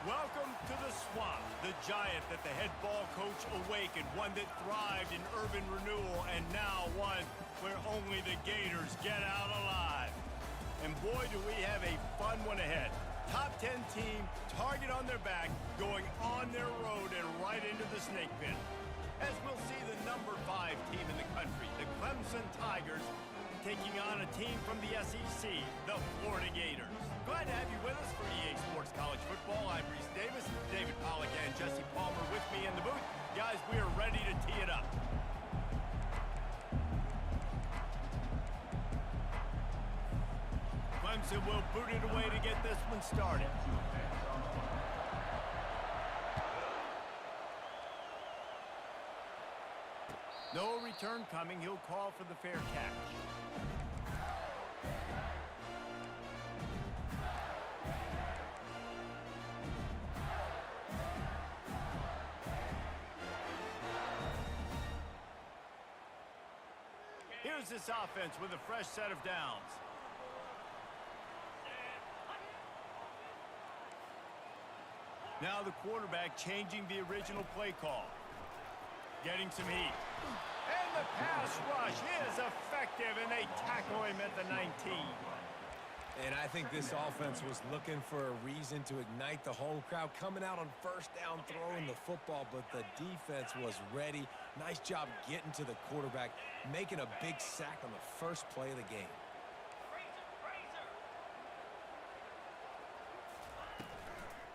Welcome to the Swamp, the giant that the head ball coach awakened, one that thrived in urban renewal, and now one where only the Gators get out alive. And boy, do we have a fun one ahead. Top 10 team, target on their back, going on their road and right into the snake pit. As we'll see the number 5 team in the country, the Clemson Tigers, taking on a team from the SEC, the Florida Gators. Glad to have you with us for EA Sports College Football. I'm Reese Davis, David Pollack and Jesse Palmer with me in the booth. Guys, we are ready to tee it up. Clemson will boot it away to get this one started. No return coming. He'll call for the fair catch. Here's this offense with a fresh set of downs. Now the quarterback changing the original play call. Getting some heat. And the pass rush is effective, and they tackle him at the 19. And I think this offense was looking for a reason to ignite the home crowd, coming out on first down, throwing the football, but the defense was ready. Nice job getting to the quarterback, making a big sack on the first play of the game.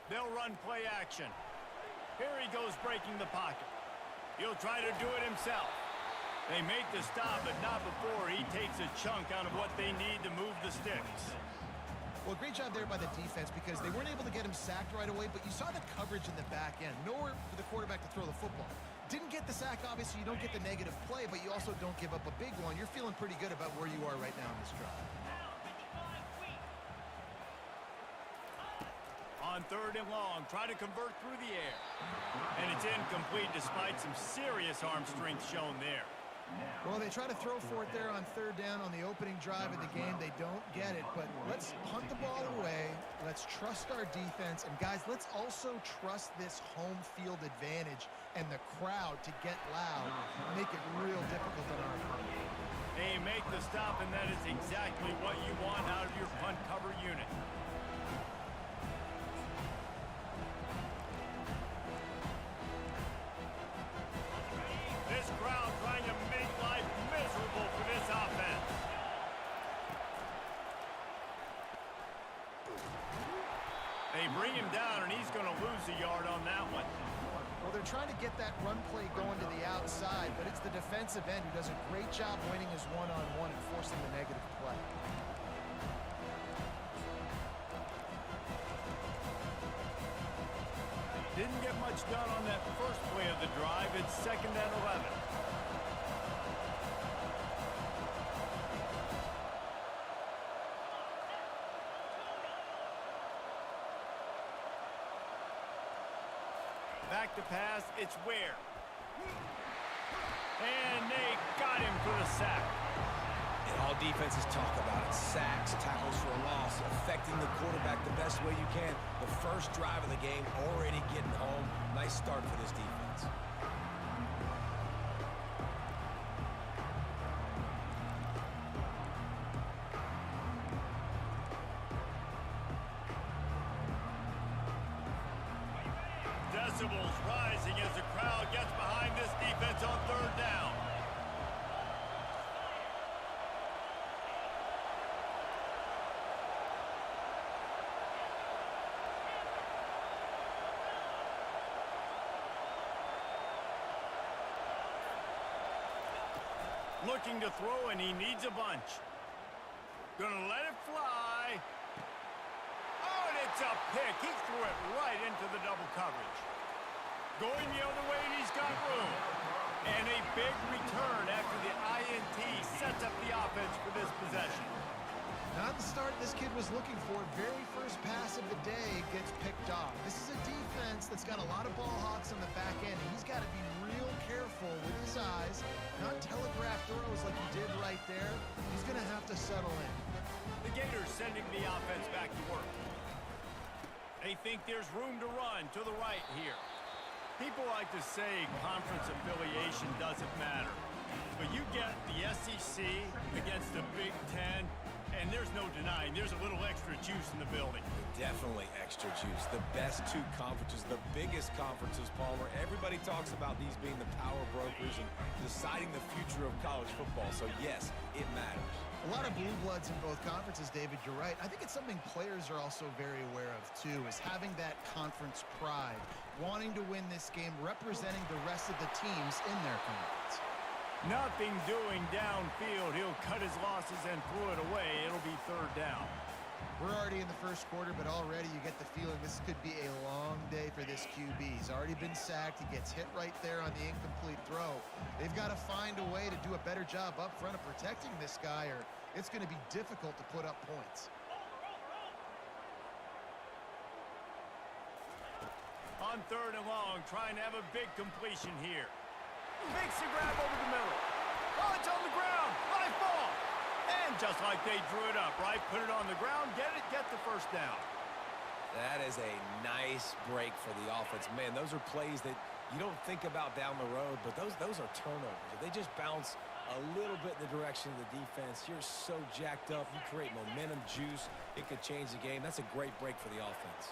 They'll run play action. Here he goes breaking the pocket. He'll try to do it himself. They make the stop, but not before he takes a chunk out of what they need to move the sticks. Well, great job there by the defense because they weren't able to get him sacked right away, but you saw the coverage in the back end. Nowhere for the quarterback to throw the football. Didn't get the sack, obviously. You don't get the negative play, but you also don't give up a big one. You're feeling pretty good about where you are right now in this drive. On 3rd and long, try to convert through the air. And it's incomplete despite some serious arm strength shown there. Well, they try to throw for it there on 3rd down on the opening drive of the game. They don't get it, but let's punt the ball away. Let's trust our defense. And, guys, let's also trust this home field advantage and the crowd to get loud and make it real difficult on our opponent. They make the stop, and that is exactly what you want out of your punt cover unit. This crowd trying to make life miserable for this offense. They bring him down, and he's going to lose a yard on that one. Well, they're trying to get that run play going to the outside, but it's the defensive end who does a great job winning his one-on-one and forcing the negative play. Didn't get much done on that first play of the drive. It's 2nd and 11. Back to pass, it's Ware. And they got him for the sack. And all defenses talk about it. Sacks, tackles for a loss, affecting the quarterback the best way you can. The first drive of the game, already getting home. Nice start for this defense. Decibels rising as the crowd gets behind this defense on 3rd down. Looking to throw, and he needs a bunch. Gonna let it fly. Oh, and it's a pick. He threw it right into the double coverage. Going the other way, and he's got room. And a big return after the INT sets up the offense for this possession. Not the start this kid was looking for. Very first pass of the day gets picked off. This is a defense that's got a lot of ball hawks on the back end. He's got to be real careful with his eyes, not telegraph throws like he did right there. He's going to have to settle in. The Gators sending the offense back to work. They think there's room to run to the right here. People like to say conference affiliation doesn't matter. But you get the SEC against the Big Ten, and there's no denying there's a little extra juice in the building. Definitely extra juice. The best two conferences, the biggest conferences, Palmer. Everybody talks about these being the power brokers and deciding the future of college football. So, yes, it matters. A lot of blue bloods in both conferences, David. You're right. I think it's something players are also very aware of, too, is having that conference pride, wanting to win this game, representing the rest of the teams in their conference. Nothing doing downfield. He'll cut his losses and throw it away. It'll be third down. We're already in the first quarter, but already you get the feeling this could be a long day for this QB. He's already been sacked. He gets hit right there on the incomplete throw. They've got to find a way to do a better job up front of protecting this guy, or it's going to be difficult to put up points. On third and long, trying to have a big completion here. Makes the grab over the middle. Oh, it's on the ground. Live ball. And just like they drew it up, right? Put it on the ground, get the first down. That is a nice break for the offense. Man, those are plays that you don't think about down the road, but those are turnovers. If they just bounce a little bit in the direction of the defense, you're so jacked up. You create momentum, juice. It could change the game. That's a great break for the offense.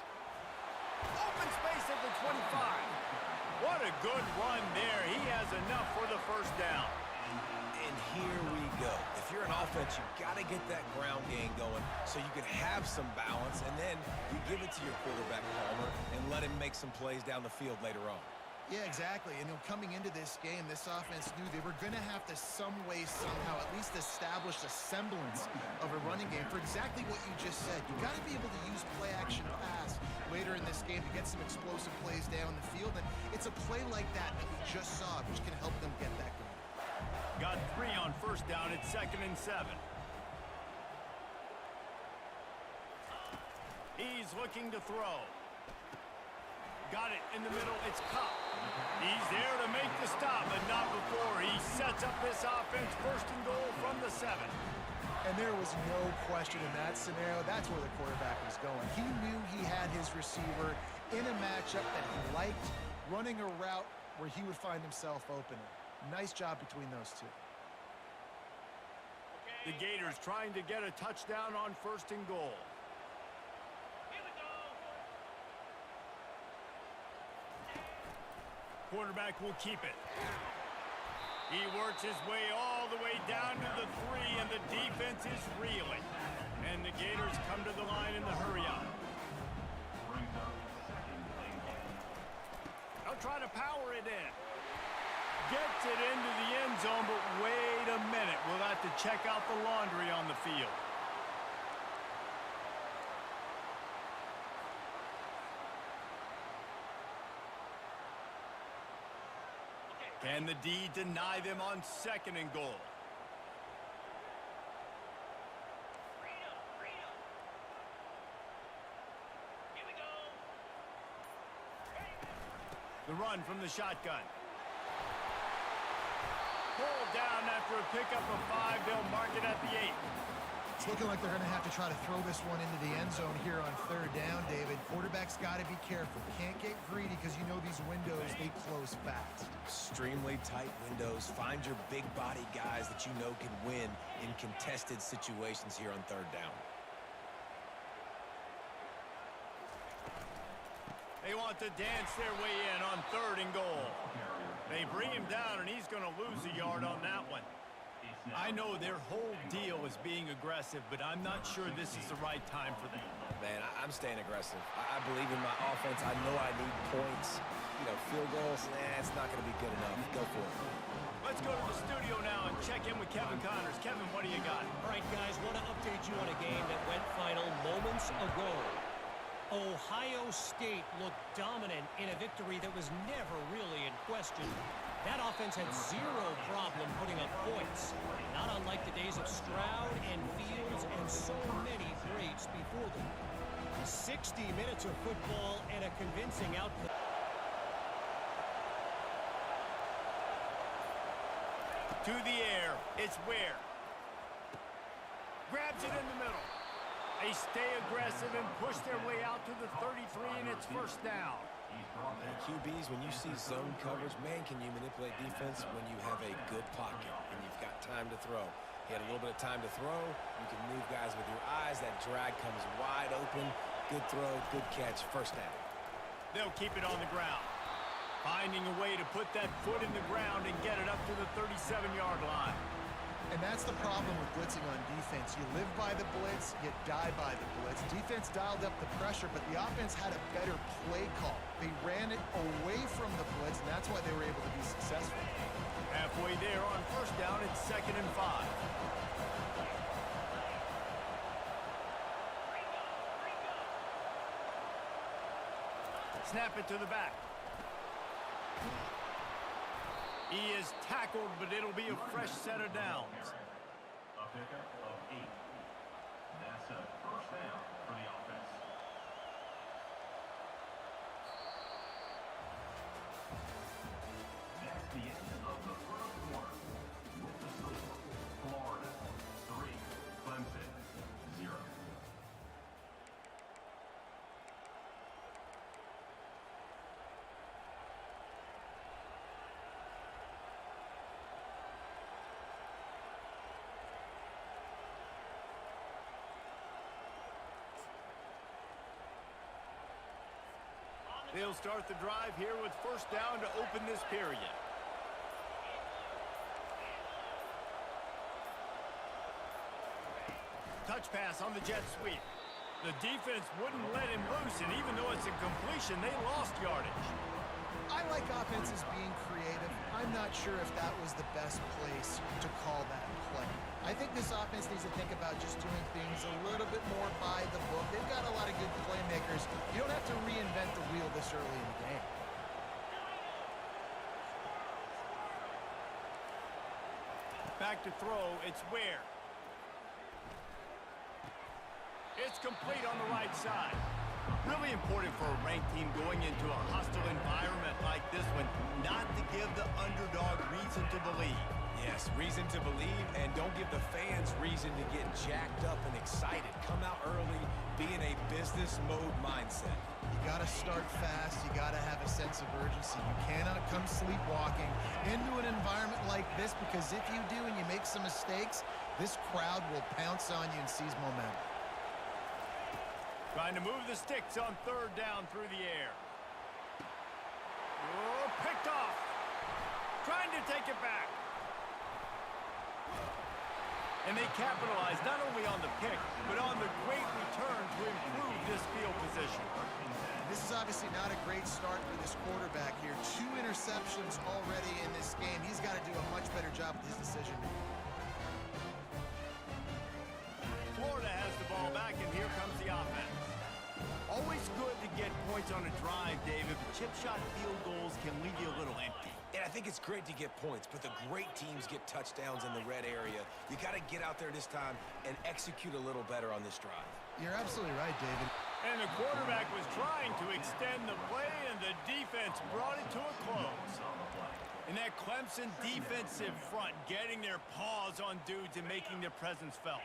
Open space at the 25. What a good run there. He has enough for the first down. And here we go. If you're an offense, you've got to get that ground game going so you can have some balance, and then you give it to your quarterback, Palmer, and let him make some plays down the field later on. Yeah, exactly. And coming into this game, this offense knew they were going to have to some way, somehow, at least establish a semblance of a running game for exactly what you just said. You got to be able to use play-action pass later in this game to get some explosive plays down the field. And it's a play like that we just saw, which can help them get that going. Got 3 on first down at 2nd and 7. He's looking to throw. Got it in the middle. It's Cup. He's there to make the stop, but not before. He sets up this offense 1st and goal from the 7. And there was no question in that scenario. That's where the quarterback was going. He knew he had his receiver in a matchup that he liked, running a route where he would find himself open. Nice job between those two. The Gators trying to get a touchdown on 1st and goal. Quarterback will keep it. He works his way all the way down to the 3, and the defense is reeling. And the Gators come to the line in the hurry-up. They'll try to power it in. Gets it into the end zone, but wait a minute. We'll have to check out the laundry on the field. Can the D deny them on 2nd and goal? Here we go. The run from the shotgun. Pulled down after a pickup of 5. They'll mark it at the 8. It's looking like they're going to have to try to throw this one into the end zone here on 3rd down, David. Quarterback's got to be careful. Can't get greedy because you know these windows, they close fast. Extremely tight windows. Find your big body guys that you know can win in contested situations here on 3rd down. They want to dance their way in on 3rd and goal. They bring him down, and he's going to lose a yard on that one. I know their whole deal is being aggressive, but I'm not sure this is the right time for them. Man, I'm staying aggressive. I believe in my offense. I know I need points. You know, field goals, it's not going to be good enough. Go for it. Let's go to the studio now and check in with Kevin Connors. Kevin, what do you got? All right, guys, want to update you on a game that went final moments ago. Ohio State looked dominant in a victory that was never really in question. That offense had zero problem putting up points, not unlike the days of Stroud and Fields and so many greats before them. 60 minutes of football and a convincing outcome. To the air, it's Ware. Grabs it in the middle. They stay aggressive and push their way out to the 33, and it's first down. And QBs, when you see zone coverage, man, can you manipulate defense when you have a good pocket and you've got time to throw. He had a little bit of time to throw. You can move guys with your eyes. That drag comes wide open. Good throw, good catch, first down. They'll keep it on the ground. Finding a way to put that foot in the ground and get it up to the 37-yard line. And that's the problem with blitzing on defense. You live by the blitz, you die by the blitz. Defense dialed up the pressure, but the offense had a better play call. They ran it away from the blitz, and that's why they were able to be successful. Halfway there on first down, it's 2nd and 5. Snap it to the back. He is tackled, but it'll be a fresh set of downs. A pickup of 8. That's a first down for the offense. That's the end of the first quarter. With the score, Florida 3, Clemson 0. They'll start the drive here with first down to open this period. Touch pass on the jet sweep. The defense wouldn't let him loose, and even though it's a completion, they lost yardage. I like offenses being creative. I'm not sure if that was the best place to call that play. I think this offense needs to think about just doing things a little bit more by the book. They've got a lot of good playmakers. You don't have to reinvent the wheel this early in the game. Back to throw, it's Ware. It's complete on the right side. Really important for a ranked team going into a hostile environment like this one, not to give the underdog reason to believe. Yes, reason to believe, and don't give the fans reason to get jacked up and excited. Come out early, be in a business mode mindset. You got to start fast. You got to have a sense of urgency. You cannot come sleepwalking into an environment like this, because if you do and you make some mistakes, this crowd will pounce on you and seize momentum. Trying to move the sticks on third down through the air. Oh, picked off. Trying to take it back. And they capitalize not only on the pick, but on the great return to improve this field position. This is obviously not a great start for this quarterback here. 2 interceptions already in this game. He's got to do a much better job with his decision making. Florida has the ball back, and here comes the offense. Always good to get points on a drive, David, but chip shot field goals can leave you a little empty. And I think it's great to get points, but the great teams get touchdowns in the red area. You got to get out there this time and execute a little better on this drive. You're absolutely right, David. And the quarterback was trying to extend the play, and the defense brought it to a close. And that Clemson defensive front getting their paws on dudes and making their presence felt.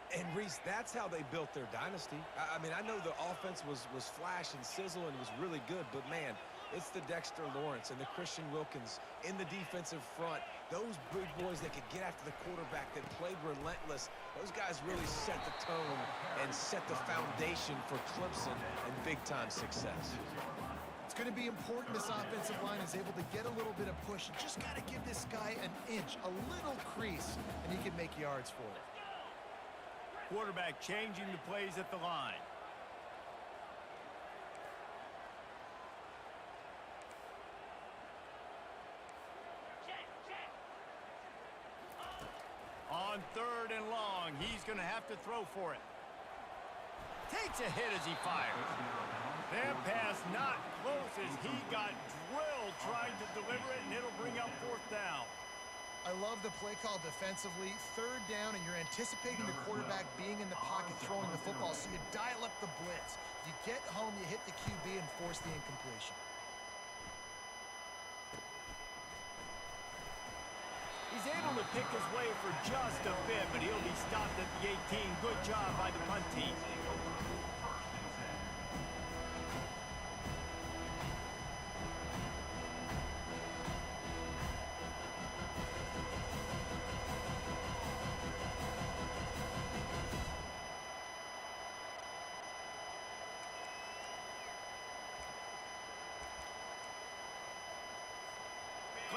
And, Reese, that's how they built their dynasty. I mean, I know the offense was flash and sizzle and was really good, but, man, it's the Dexter Lawrence and the Christian Wilkins in the defensive front. Those big boys that could get after the quarterback, that played relentless. Those guys really set the tone and set the foundation for Clemson and big-time success. It's going to be important this offensive line is able to get a little bit of push. You just got to give this guy an inch, a little crease, and he can make yards for it. Quarterback changing the plays at the line. On third and long, he's going to have to throw for it. Takes a hit as he fires. That pass not close as he got drilled trying to deliver it, and it'll bring up fourth down. I love the play call defensively. Third down, and you're anticipating the quarterback being in the pocket throwing the football, so you dial up the blitz. You get home, you hit the QB, and force the incompletion. He's able to pick his way for just a bit, but he'll be stopped at the 18. Good job by the punt team.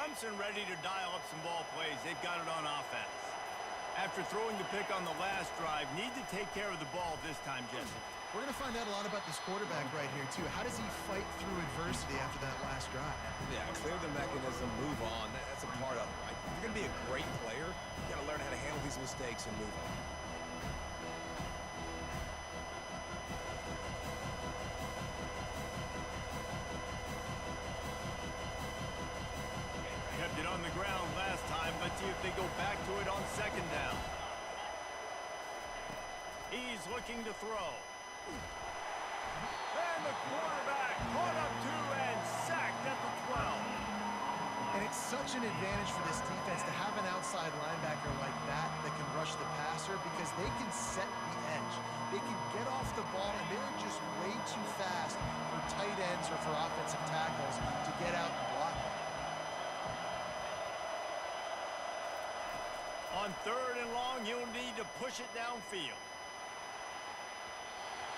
Clemson ready to dial up some ball plays. They've got it on offense. After throwing the pick on the last drive, need to take care of the ball this time, Jesse. We're going to find out a lot about this quarterback right here, too. How does he fight through adversity after that last drive? Yeah, clear the mechanism, move on. That's a part of it, right? If you're going to be a great player, you got to learn how to handle these mistakes and move on. Kept it on the ground last time. Let's see if they go back to it on second down. He's looking to throw. And the quarterback caught up to and sacked at the 12. And it's such an advantage for this defense to have an outside linebacker like that can rush the passer because they can set the edge. They can get off the ball, and they're just way too fast for tight ends or for offensive tackles to get out and block them. On third and long, he'll need to push it downfield.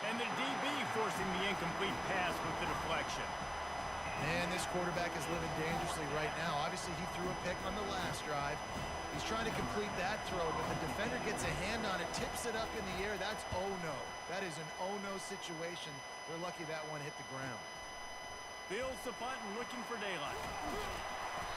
And the DB forcing the incomplete pass with the deflection. Man, this quarterback is living dangerously right now. Obviously, he threw a pick on the last drive. He's trying to complete that throw, but the defender gets a hand on it, tips it up in the air. That's oh-no. That is an oh-no situation. They're lucky that one hit the ground. Fields the punt and looking for daylight.